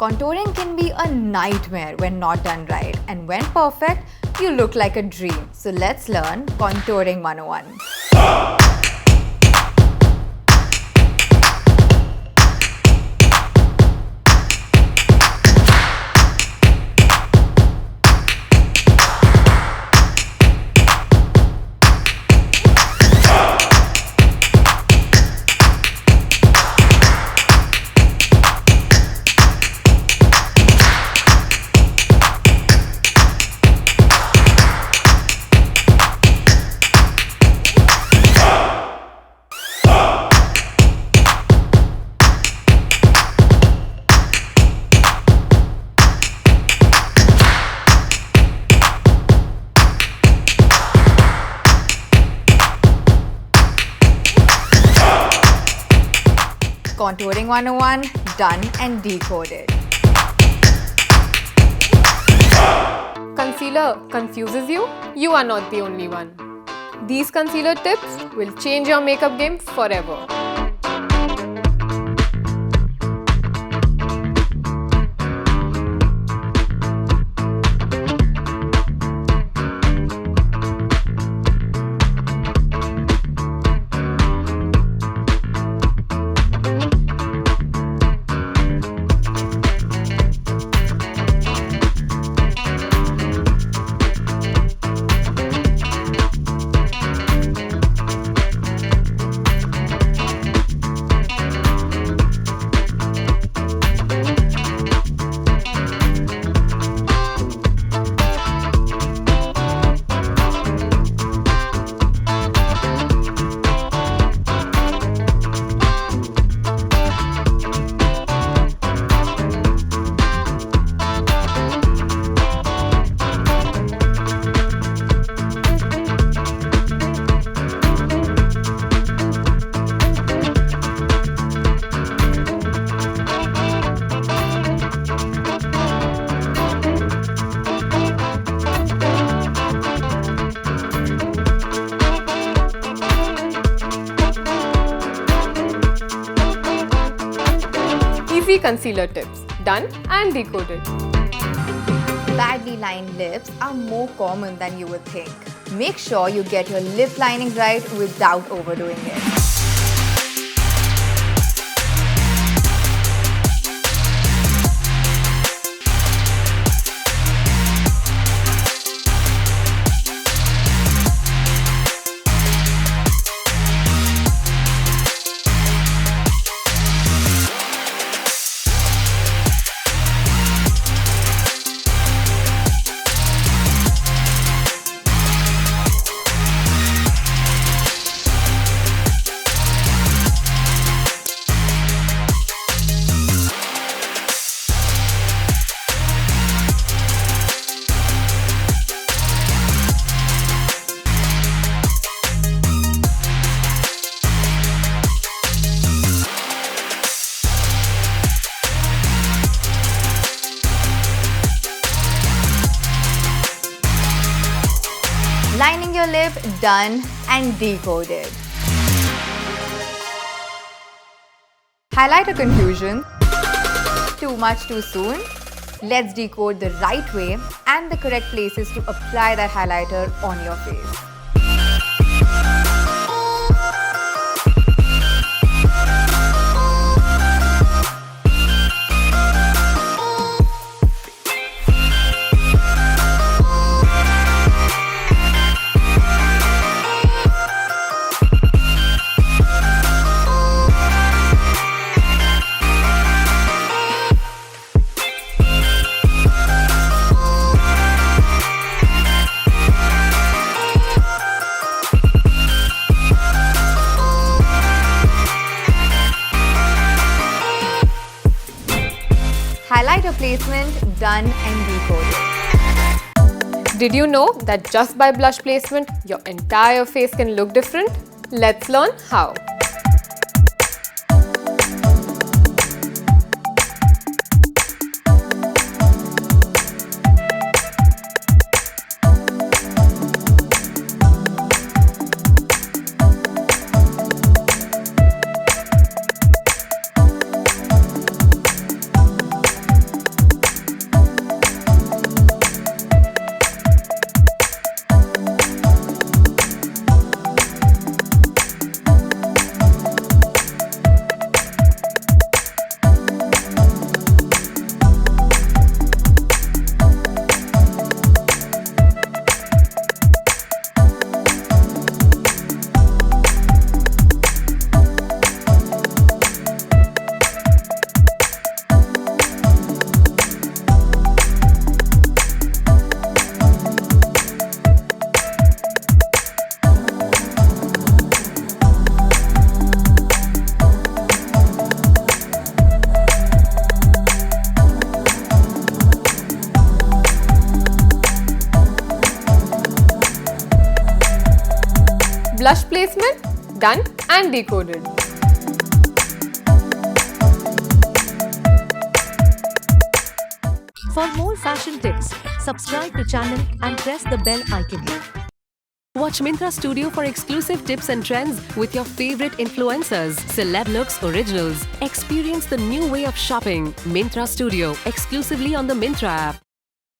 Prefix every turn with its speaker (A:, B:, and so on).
A: Contouring can be a nightmare when not done right, and when perfect, you look like a dream. So let's learn Contouring 101. Contouring 101, done and decoded.
B: Concealer confuses you? You are not the only one. These concealer tips will change your makeup game forever. Easy concealer tips, done and decoded.
A: Badly lined lips are more common than you would think. Make sure you get your lip lining right without overdoing it. Lining your lip, done and decoded. Highlighter confusion? Too much too soon? Let's decode the right way and the correct places to apply that highlighter on your face. Highlighter placement, done and decoded.
B: Did you know that just by blush placement, your entire face can look different? Let's learn how. Blush placement done and decoded.
C: For more fashion tips, subscribe to channel and press the bell icon. Watch Myntra Studio for exclusive tips and trends with your favorite influencers, celeb looks, originals. Experience the new way of shopping. Myntra Studio, exclusively on the Myntra app.